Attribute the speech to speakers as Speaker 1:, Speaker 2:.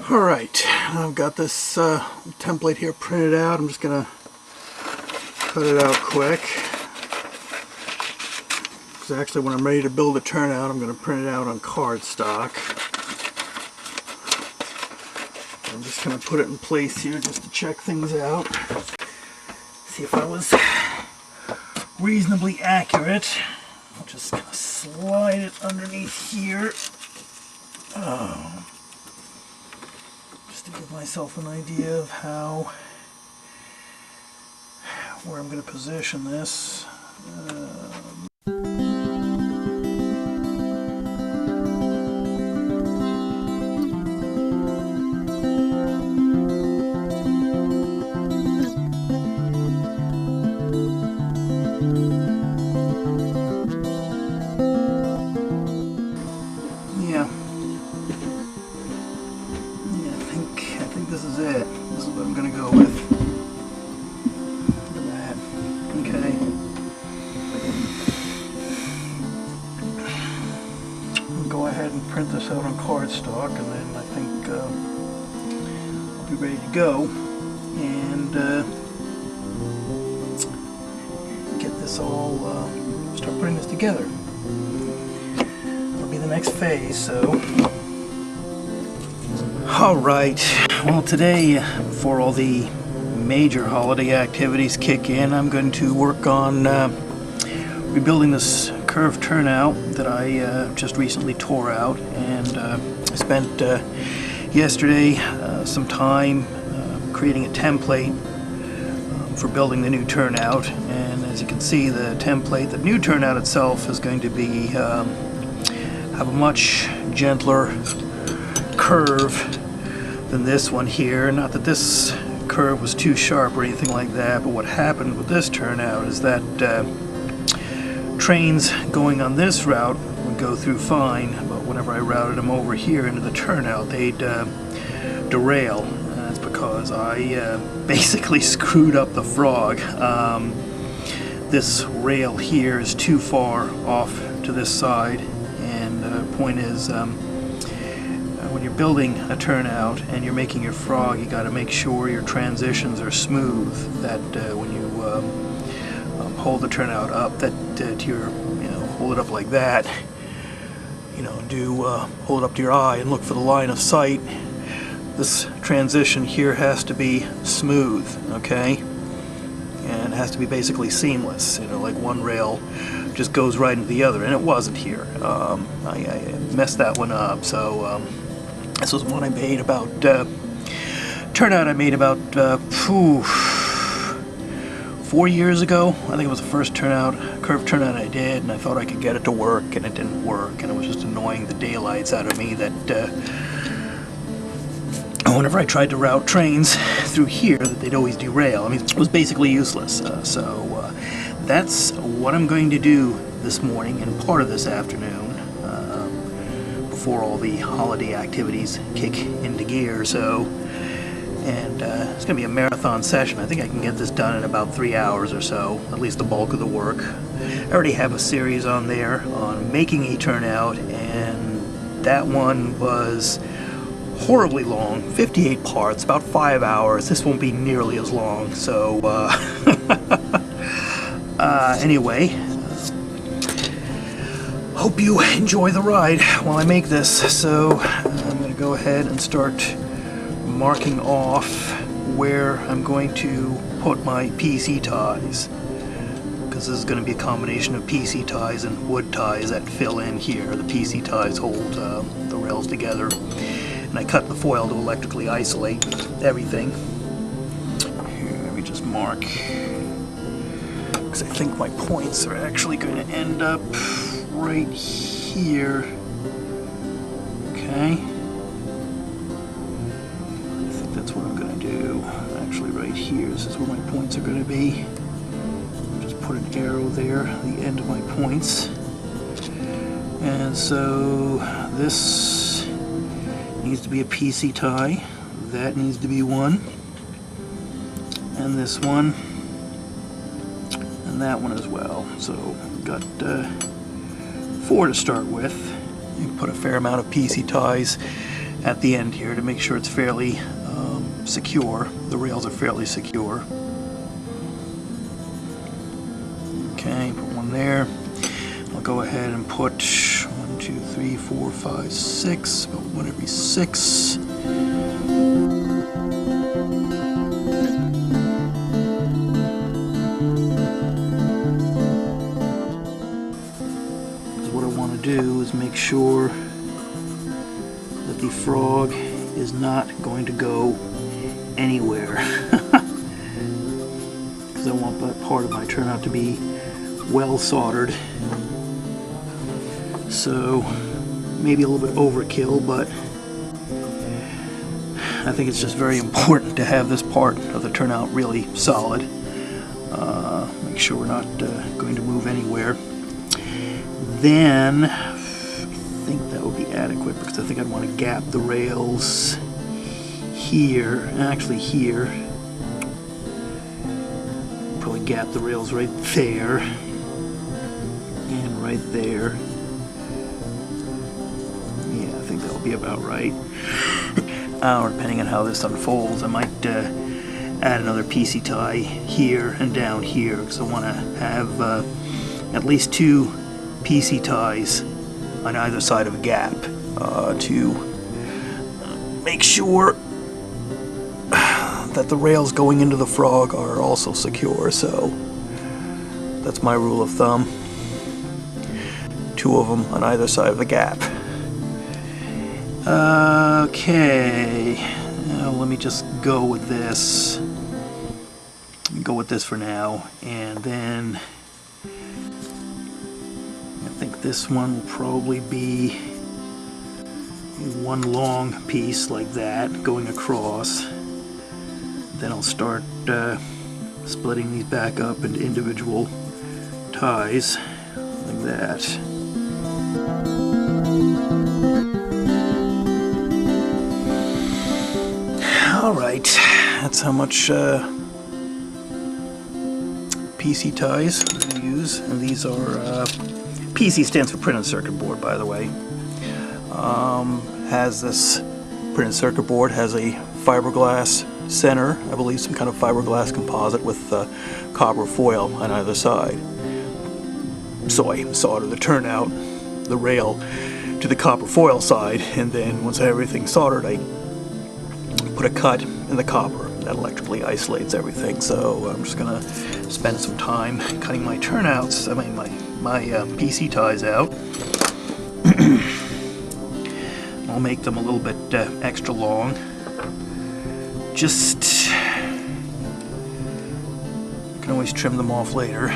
Speaker 1: Alright, I've got this template here printed out. I'm just going to cut it out quick. Because actually when I'm ready to build a turnout, I'm going to print it out on cardstock. I'm just going to put it in place here just to check things out. See if I was reasonably accurate. I'm just going to slide it underneath here. Just to give myself an idea of where I'm going to position this. I think this is it. This is what I'm going to go with. Look at that. Okay. I'll go ahead and print this out on cardstock, and then I think I'll be ready to go and get this all, start putting this together. That'll be the next phase, so. Alright, well today, before all the major holiday activities kick in, I'm going to work on rebuilding this curved turnout that I just recently tore out, and I spent yesterday some time creating a template for building the new turnout. And as you can see, the template, the new turnout itself is going to be have a much gentler curve than this one here. Not that this curve was too sharp or anything like that, but what happened with this turnout is that trains going on this route would go through fine, but whenever I routed them over here into the turnout, they'd derail. And that's because I basically screwed up the frog. This rail here is too far off to this side, and the point is, when you're building a turnout and you're making your frog, you got to make sure your transitions are smooth. That when you hold the turnout up, that you're, hold it up like that. Hold it up to your eye and look for the line of sight. This transition here has to be smooth, okay? And it has to be basically seamless. Like one rail just goes right into the other, and it wasn't here. I messed that one up. So. This was one I made about, turnout I made about 4 years ago. I think it was the first curved turnout I did, and I thought I could get it to work, and it didn't work, and it was just annoying the daylights out of me that whenever I tried to route trains through here, that they'd always derail. I mean, it was basically useless. So that's what I'm going to do this morning and part of this afternoon. Before all the holiday activities kick into gear. So, and it's going to be a marathon session. I think I can get this done in about 3 hours or so, at least the bulk of the work. I already have a series on there on making a turnout, and that one was horribly long, 58 parts, about 5 hours. This won't be nearly as long. So, anyway, hope you enjoy the ride while I make this. So I'm going to go ahead and start marking off where I'm going to put my PC ties, because this is going to be a combination of PC ties and wood ties that fill in here. The PC ties hold the rails together, and I cut the foil to electrically isolate everything. Here, let me just mark, because I think my points are actually going to end up right here. Okay. I think that's what I'm going to do. Actually, right here. This is where my points are going to be. I'll just put an arrow there, the end of my points. And so this needs to be a PC tie. That needs to be one. And this one. And that one as well. So we've got 4 to start with. You can put a fair amount of PC ties at the end here to make sure it's fairly secure. The rails are fairly secure. Okay, put one there. I'll go ahead and put 1, 2, 3, 4, 5, 6, about one every 6. What I want to do is make sure that the frog is not going to go anywhere, because I want that part of my turnout to be well soldered. So maybe a little bit overkill, but I think it's just very important to have this part of the turnout really solid. Make sure we're not going to move anywhere. Then I think that would be adequate, because I think I'd want to gap the rails here, actually here. Probably gap the rails right there and right there. Yeah, I think that'll be about right. Or depending on how this unfolds, I might add another PC tie here and down here, because I want to have at least 2 PC ties on either side of a gap to make sure that the rails going into the frog are also secure. So that's my rule of thumb. 2 of them on either side of the gap. Okay, now let me just go with this. Go with this for now, and then I think this one will probably be one long piece like that going across. Then I'll start splitting these back up into individual ties like that. Alright, that's how much PC ties I'm going to use, and these are PC stands for printed circuit board, by the way. Has this printed circuit board has a fiberglass center, I believe some kind of fiberglass composite with copper foil on either side. So I solder the turnout, the rail, to the copper foil side, and then once I have everything soldered, I put a cut in the copper that electrically isolates everything. So I'm just gonna spend some time cutting my turnouts, I mean my PC ties out. I'll make them a little bit extra long. Just, you can always trim them off later.